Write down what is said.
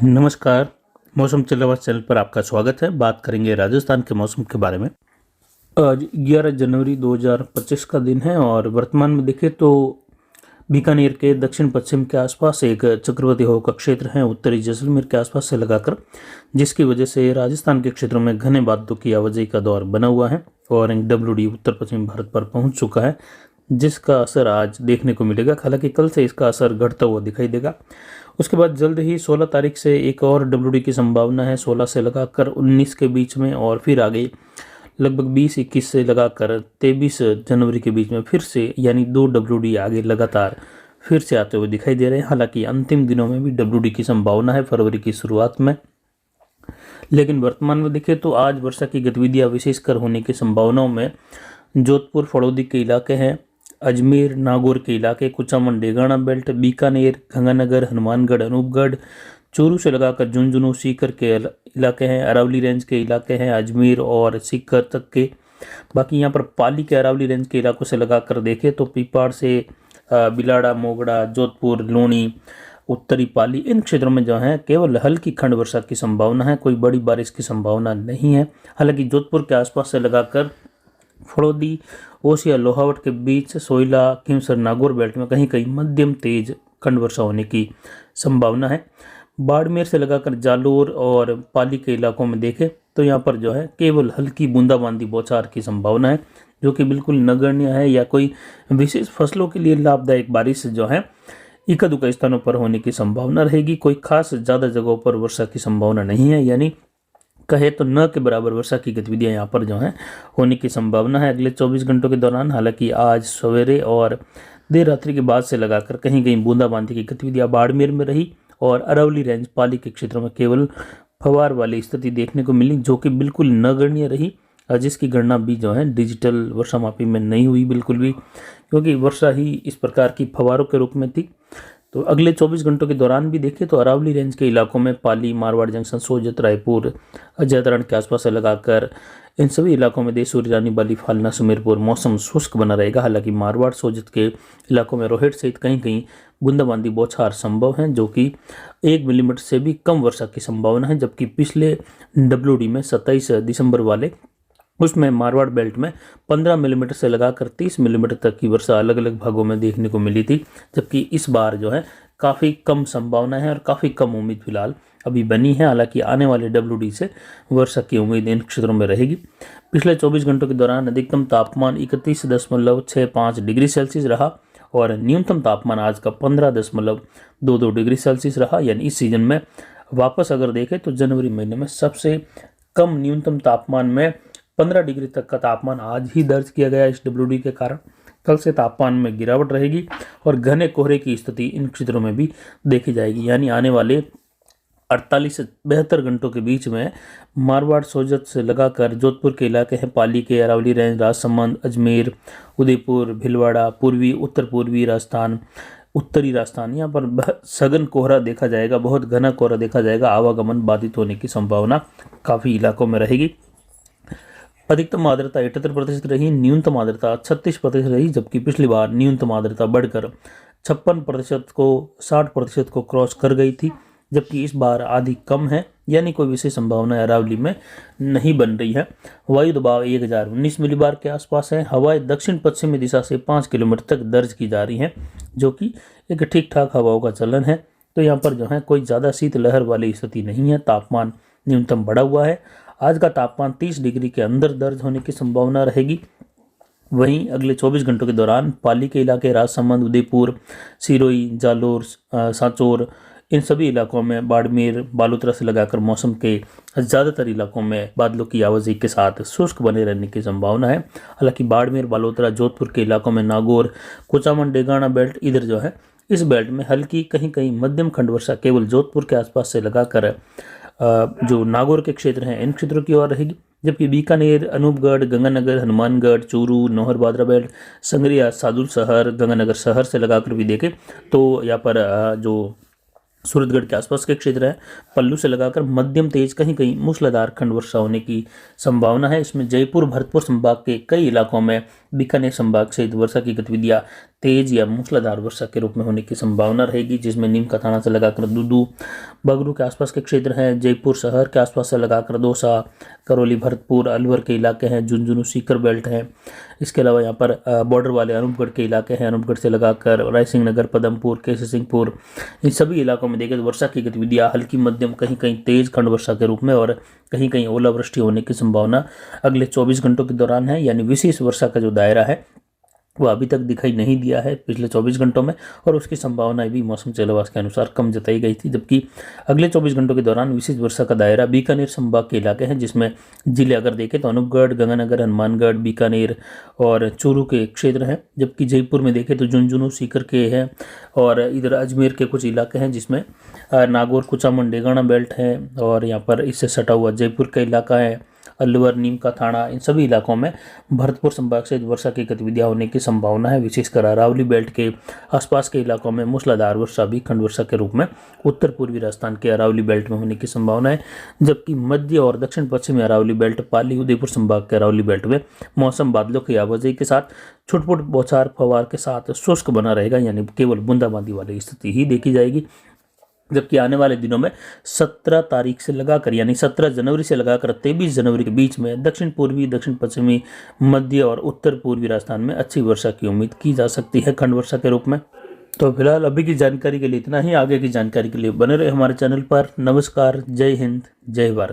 नमस्कार। मौसम चलवास चैनल पर आपका स्वागत है। बात करेंगे राजस्थान के मौसम के बारे में। आज 11 जनवरी 2025 का दिन है और वर्तमान में देखें तो बीकानेर के दक्षिण पश्चिम के आसपास एक चक्रवाती हवा का क्षेत्र है उत्तरी जैसलमेर के आसपास से लगाकर, जिसकी वजह से राजस्थान के क्षेत्रों में घने बादलों की आवाजाही का दौर बना हुआ है और WD उत्तर पश्चिम भारत पर पहुंच चुका है, जिसका असर आज देखने को मिलेगा। हालांकि कल से इसका असर घटता हुआ दिखाई देगा। उसके बाद जल्द ही 16 तारीख से एक और WD की संभावना है, 16 से लगाकर 19 के बीच में, और फिर आगे लगभग 20-21 से लगाकर 23 जनवरी के बीच में फिर से, यानी 2 WD आगे लगातार फिर से आते हुए दिखाई दे रहे हैं। हालांकि अंतिम दिनों में भी WD की संभावना है फरवरी की शुरुआत में। लेकिन वर्तमान में देखें तो आज वर्षा की गतिविधियां विशेषकर होने की संभावनाओं में जोधपुर फड़ौदी के इलाके हैं, अजमेर नागौर के इलाके, कुचामन डेगाना बेल्ट, बीकानेर, गंगानगर, हनुमानगढ़, अनूपगढ़, चूरू से लगाकर झुंझुनू सीकर के इलाके हैं, अरावली रेंज के इलाके हैं, अजमेर और सीकर तक के। बाकी यहाँ पर पाली के अरावली रेंज के इलाकों से लगाकर देखें तो पीपाड़ से बिलाड़ा, मोगड़ा, जोधपुर, लूणी, उत्तरी पाली, इन क्षेत्रों में जो है केवल हल्की खंड वर्षा की संभावना है, कोई बड़ी बारिश की संभावना नहीं है। हालांकि जोधपुर के आसपास से लगाकर फड़ौदी, ओसिया, लोहावट के बीच, सोयला, खींवसर, नागौर बेल्ट में कहीं कहीं मध्यम तेज खंड वर्षा होने की संभावना है। बाड़मेर से लगाकर जालोर और पाली के इलाकों में देखें तो यहाँ पर जो है केवल हल्की बूंदाबांदी बौछार की संभावना है, जो कि बिल्कुल नगण्य है, या कोई विशेष फसलों के लिए लाभदायक बारिश जो है इक्का दुक्का स्थानों पर होने की संभावना रहेगी। कोई खास ज़्यादा जगहों पर वर्षा की संभावना नहीं है, यानी कहे तो न के बराबर वर्षा की गतिविधियां यहाँ पर जो है होने की संभावना है अगले 24 घंटों के दौरान। हालांकि आज सवेरे और देर रात्रि के बाद से लगाकर कहीं कहीं बूंदाबांदी की गतिविधियां बाड़मेर में रही और अरावली रेंज पाली के क्षेत्रों में केवल फवार वाली स्थिति देखने को मिली, जो कि बिल्कुल नगण्य रही, जिसकी गणना भी जो है डिजिटल वर्षा मापी में नहीं हुई बिल्कुल भी, क्योंकि वर्षा ही इस प्रकार की फवारों के रूप में थी। तो अगले 24 घंटों के दौरान भी देखें तो अरावली रेंज के इलाकों में पाली, मारवाड़ जंक्शन, सोजत, रायपुर, अजयतरण के आसपास से लगाकर इन सभी इलाकों में देसूरी, रानी बाली, फालना, सुमेरपुर मौसम शुष्क बना रहेगा। हालांकि मारवाड़, सोजत के इलाकों में रोहित सहित कहीं कहीं बूंदाबांदी बौछार संभव है, जो कि 1 मिलीमीटर से भी कम वर्षा की संभावना है। जबकि पिछले WD में 27 दिसंबर वाले उसमें मारवाड़ बेल्ट में 15 मिलीमीटर से लगाकर 30 मिलीमीटर तक की वर्षा अलग अलग भागों में देखने को मिली थी। जबकि इस बार जो है काफ़ी कम संभावना है और काफ़ी कम उम्मीद फिलहाल अभी बनी है। हालांकि आने वाले WD से वर्षा की उम्मीद इन क्षेत्रों में रहेगी। पिछले 24 घंटों के दौरान अधिकतम तापमान 31.65 डिग्री सेल्सियस रहा और न्यूनतम तापमान आज का 15.22 डिग्री सेल्सियस रहा। यानी इस सीजन में वापस अगर देखें तो जनवरी महीने में सबसे कम न्यूनतम तापमान में 15 डिग्री तक का तापमान आज ही दर्ज किया गया इस WD के कारण। कल से तापमान में गिरावट रहेगी और घने कोहरे की स्थिति इन क्षेत्रों में भी देखी जाएगी। यानी आने वाले 48 से 72 घंटों के बीच में मारवाड़, सोजत से लगाकर जोधपुर के इलाके हैं, पाली के, अरावली रेंज, राजसमंद, अजमेर, उदयपुर, भीलवाड़ा, पूर्वी, उत्तर पूर्वी राजस्थान, उत्तरी राजस्थान, यहाँ पर सघन कोहरा देखा जाएगा, बहुत घना कोहरा देखा जाएगा। आवागमन बाधित होने की संभावना काफ़ी इलाकों में रहेगी। अधिकतम आर्द्रता 78% रही, न्यूनतम आर्द्रता 36% रही, जबकि पिछली बार न्यूनतम आर्द्रता बढ़कर 56% को 60% को क्रॉस कर गई थी। जबकि इस बार आधी कम है, यानी कोई विशेष संभावना अरावली में नहीं बन रही है। वायु दबाव 1019 मिलीबार के आसपास है। हवाएं दक्षिण पश्चिमी दिशा से 5 किलोमीटर तक दर्ज की जा रही हैं, जो कि एक ठीक ठाक हवाओं का चलन है। तो यहाँ पर जो है कोई ज़्यादा शीतलहर वाली स्थिति नहीं है। तापमान न्यूनतम बढ़ा हुआ है। आज का तापमान 30 डिग्री के अंदर दर्ज होने की संभावना रहेगी। वहीं अगले 24 घंटों के दौरान पाली के इलाके, राजसमंद, उदयपुर, सिरोही, जालोर, सांचौर, इन सभी इलाकों में, बाड़मेर, बालोतरा से लगाकर मौसम के ज़्यादातर इलाकों में बादलों की आवाजाही के साथ शुष्क बने रहने की संभावना है। हालांकि बाड़मेर, बालोतरा, जोधपुर के इलाकों में, नागौर, कुचामन डेगाना बेल्ट, इधर जो है इस बेल्ट में हल्की कहीं कहीं मध्यम खंड वर्षा केवल जोधपुर के आसपास से लगाकर जो नागौर के क्षेत्र हैं इन क्षेत्रों की ओर रहेगी। जबकि बीकानेर, अनूपगढ़, गंगानगर, हनुमानगढ़, चूरू, नौहर, बादरा बेल्ट, संगरिया, सादुल शहर, गंगानगर शहर से लगाकर भी देखें तो यहाँ पर जो सूरतगढ़ के आसपास के क्षेत्र है, पल्लू से लगाकर मध्यम तेज कहीं कहीं मूसलाधार खंड वर्षा होने की संभावना है। इसमें जयपुर, भरतपुर संभाग के कई इलाकों में, बीकानेर संभाग सहित वर्षा की गतिविधियां तेज या मूसलाधार वर्षा के रूप में होने की संभावना रहेगी, जिसमें नीम का थाना से लगाकर दुदू, बगरू के आसपास के क्षेत्र हैं, जयपुर शहर के आसपास से लगाकर दौसा, करौली, भरतपुर, अलवर के इलाके हैं, झुंझुनू सीकर बेल्ट हैं। इसके अलावा यहाँ पर बॉर्डर वाले अनूपगढ़ के इलाके हैं, अनूपगढ़ से लगाकर रायसिंह नगर, पदमपुर, केसी सिंहपुर, इन सभी इलाकों में देखें तो वर्षा की गतिविधियाँ हल्की मध्यम कहीं कहीं तेज खंड वर्षा के रूप में और कहीं कहीं ओलावृष्टि होने की संभावना अगले 24 घंटों के दौरान है। यानी विशेष वर्षा का जो दायरा है वो अभी तक दिखाई नहीं दिया है पिछले 24 घंटों में, और उसकी संभावना भी मौसम चलवास के अनुसार कम जताई गई थी। जबकि अगले 24 घंटों के दौरान विशेष वर्षा का दायरा बीकानेर संभाग के इलाके हैं, जिसमें जिले अगर देखें तो अनूपगढ़, गंगानगर, हनुमानगढ़, बीकानेर और चूरू के क्षेत्र हैं। जबकि जयपुर में देखें तो झुंझुनू सीकर के हैं और इधर अजमेर के कुछ इलाके हैं, जिसमें नागौर, कुचामन, डेगाना बेल्ट है और यहाँ पर इससे सटा हुआ जयपुर का इलाका है, अलवर, नीम का थाना, इन सभी इलाकों में भरतपुर संभाग से वर्षा की गतिविधियां होने की संभावना है। विशेषकर अरावली बेल्ट के आसपास के इलाकों में मूसलाधार वर्षा भी खंड वर्षा के रूप में उत्तर पूर्वी राजस्थान के अरावली बेल्ट में होने की संभावना है। जबकि मध्य और दक्षिण पश्चिमी अरावली बेल्ट, पाली, उदयपुर संभाग के अरावली बेल्ट में मौसम बादलों की आवाजाही के साथ छुटपुट बौछार फवार के साथ शुष्क बना रहेगा, यानी केवल बूंदाबांदी वाली स्थिति ही देखी जाएगी। जबकि आने वाले दिनों में 17 तारीख से लगाकर यानी 17 जनवरी से लगाकर 23 जनवरी के बीच में दक्षिण पूर्वी, दक्षिण पश्चिमी, मध्य और उत्तर पूर्वी राजस्थान में अच्छी वर्षा की उम्मीद की जा सकती है खंड वर्षा के रूप में। तो फिलहाल अभी की जानकारी के लिए इतना ही। आगे की जानकारी के लिए बने रहे हमारे चैनल पर। नमस्कार, जय हिंद, जय भारत।